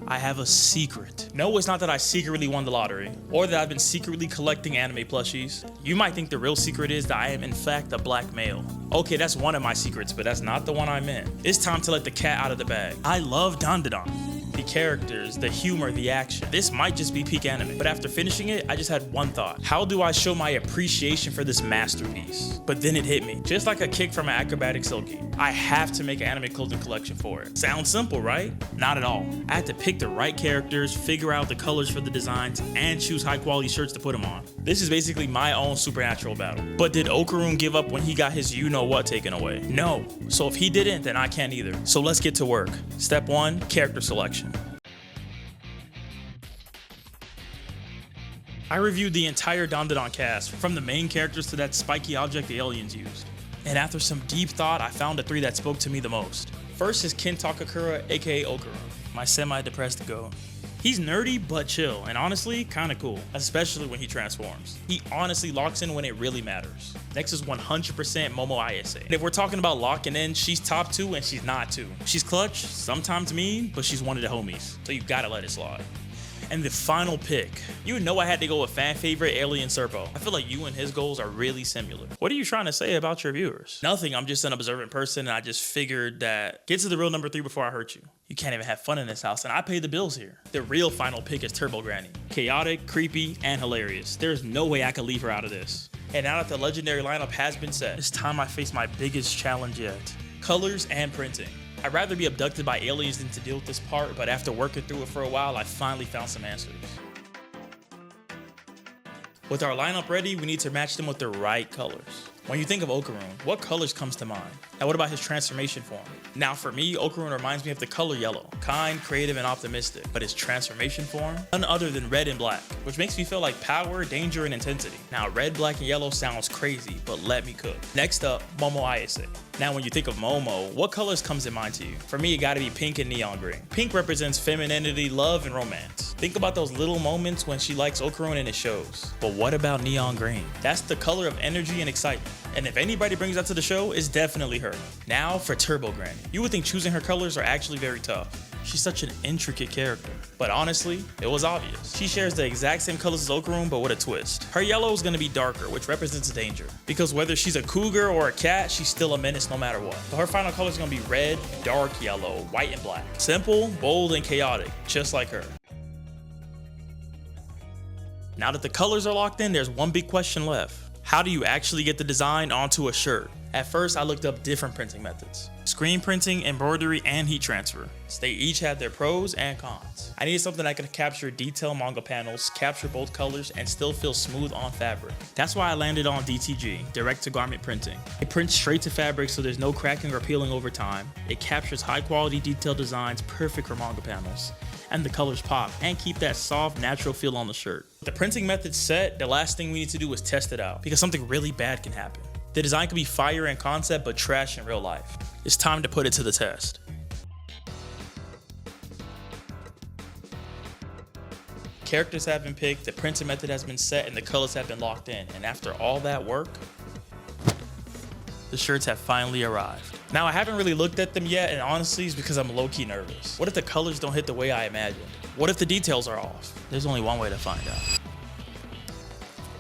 I have a secret. No, it's not that I secretly won the lottery, or that I've been secretly collecting anime plushies. You might think the real secret is that I am in fact a black male. Okay, that's one of my secrets, but that's not the one I meant. It's time to let the cat out of the bag. I love Dandadan. The characters, the humor, the action. This might just be peak anime, but after finishing it, I just had one thought. How do I show my appreciation for this masterpiece? But then it hit me, just like a kick from an acrobatic silky. I have to make an anime clothing collection for it. Sounds simple, right? Not at all. I had to pick the right characters, figure out the colors for the designs, and choose high quality shirts to put them on. This is basically my own supernatural battle. But did Okarun give up when he got his you-know-what taken away? No. So if he didn't, then I can't either. So let's get to work. Step 1, character selection. I reviewed the entire Dandadan cast, from the main characters to that spiky object the aliens used. And after some deep thought, I found the 3 that spoke to me the most. First is Ken Takakura, aka Okarun, my semi-depressed goat. He's nerdy but chill, and honestly, kinda cool, especially when he transforms. He honestly locks in when it really matters. Next is 100% Momo Ayase. And if we're talking about locking in, she's top 2 and she's not 2. She's clutch, sometimes mean, but she's one of the homies, so you gotta let it slide. And the final pick, you know I had to go with fan favorite Alien Serpo. I feel like you and his goals are really similar. What are you trying to say about your viewers? Nothing, I'm just an observant person and I just figured that get to the real number 3 before I hurt you. You can't even have fun in this house and I pay the bills here. The real final pick is Turbo Granny. Chaotic, creepy, and hilarious. There's no way I could leave her out of this. And now that the legendary lineup has been set, it's time I face my biggest challenge yet. Colors and printing. I'd rather be abducted by aliens than to deal with this part, but after working through it for a while, I finally found some answers. With our lineup ready, we need to match them with the right colors. When you think of Okarun, what colors comes to mind? And what about his transformation form? Now for me, Okarun reminds me of the color yellow. Kind, creative, and optimistic. But his transformation form? None other than red and black, which makes me feel like power, danger, and intensity. Now red, black, and yellow sounds crazy, but let me cook. Next up, Momo Ayase. Now when you think of Momo, what colors comes in mind to you? For me, it gotta be pink and neon green. Pink represents femininity, love, and romance. Think about those little moments when she likes Okarun and it shows. But what about neon green? That's the color of energy and excitement. And if anybody brings that to the show, it's definitely her. Now for Turbo Granny. You would think choosing her colors are actually very tough. She's such an intricate character. But honestly, it was obvious. She shares the exact same colors as Okarun, but with a twist. Her yellow is gonna be darker, which represents danger. Because whether she's a cougar or a cat, she's still a menace no matter what. But her final color is gonna be red, dark yellow, white, and black. Simple, bold, and chaotic, just like her. Now that the colors are locked in, there's one big question left. How do you actually get the design onto a shirt? At first, I looked up different printing methods. Screen printing, embroidery, and heat transfer. They each had their pros and cons. I needed something that could capture detailed manga panels, capture both colors, and still feel smooth on fabric. That's why I landed on DTG, direct to garment printing. It prints straight to fabric so there's no cracking or peeling over time. It captures high quality detailed designs, perfect for manga panels. And the colors pop and keep that soft, natural feel on the shirt. With the printing method set, the last thing we need to do is test it out because something really bad can happen. The design can be fire in concept, but trash in real life. It's time to put it to the test. Characters have been picked, the printing method has been set, and the colors have been locked in. And after all that work, the shirts have finally arrived. Now I haven't really looked at them yet, and honestly it's because I'm low-key nervous. What if the colors don't hit the way I imagined? What if the details are off? There's only one way to find out.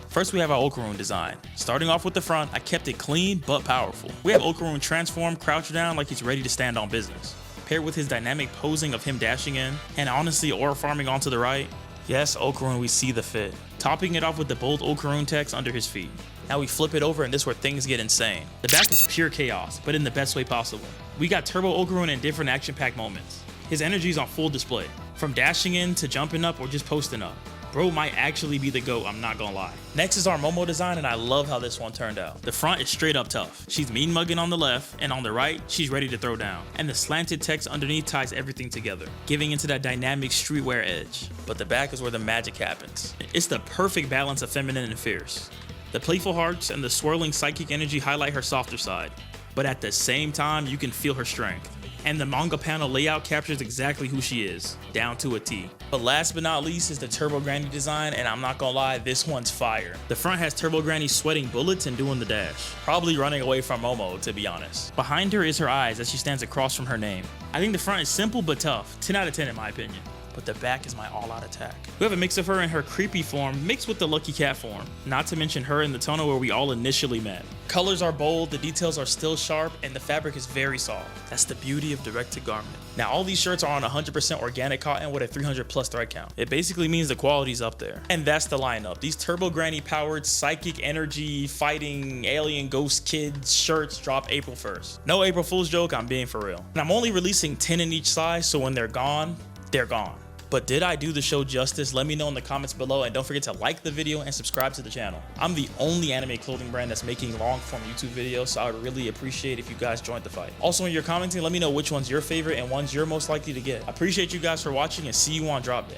First we have our Okarun design. Starting off with the front, I kept it clean but powerful. We have Okarun transform, crouch down like he's ready to stand on business. Paired with his dynamic posing of him dashing in, and honestly aura farming onto the right. Yes, Okarun, we see the fit. Topping it off with the bold Okarun text under his feet. Now we flip it over and this is where things get insane. The back is pure chaos, but in the best way possible. We got Turbo Okarun in different action-packed moments. His energy is on full display. From dashing in to jumping up or just posting up. Bro might actually be the GOAT, I'm not gonna lie. Next is our Momo design, and I love how this one turned out. The front is straight up tough. She's mean mugging on the left, and on the right, she's ready to throw down. And the slanted text underneath ties everything together, giving into that dynamic streetwear edge. But the back is where the magic happens. It's the perfect balance of feminine and fierce. The playful hearts and the swirling psychic energy highlight her softer side. But at the same time, you can feel her strength. and the manga panel layout captures exactly who she is, down to a T. But last but not least is the Turbo Granny design, and I'm not gonna lie, this one's fire. The front has Turbo Granny sweating bullets and doing the dash, probably running away from Momo, to be honest. Behind her is her eyes as she stands across from her name. I think the front is simple but tough, 10 out of 10 in my opinion. But the back is my all-out attack. We have a mix of her in her creepy form mixed with the Lucky Cat form, not to mention her in the tonal where we all initially met. Colors are bold, the details are still sharp, and the fabric is very soft. That's the beauty of direct-to-garment. Now all these shirts are on 100% organic cotton with a 300 plus thread count. It basically means the quality's up there. And that's the lineup. These Turbo Granny powered psychic energy fighting alien ghost kids shirts drop April 1st. No April Fool's joke, I'm being for real. And I'm only releasing 10 in each size, so when they're gone, they're gone. But did I do the show justice? Let me know in the comments below, and don't forget to like the video and subscribe to the channel. I'm the only anime clothing brand that's making long form YouTube videos, so I would really appreciate if you guys joined the fight. Also, when you're commenting, let me know which one's your favorite and ones you're most likely to get. I appreciate you guys for watching, and see you on drop day.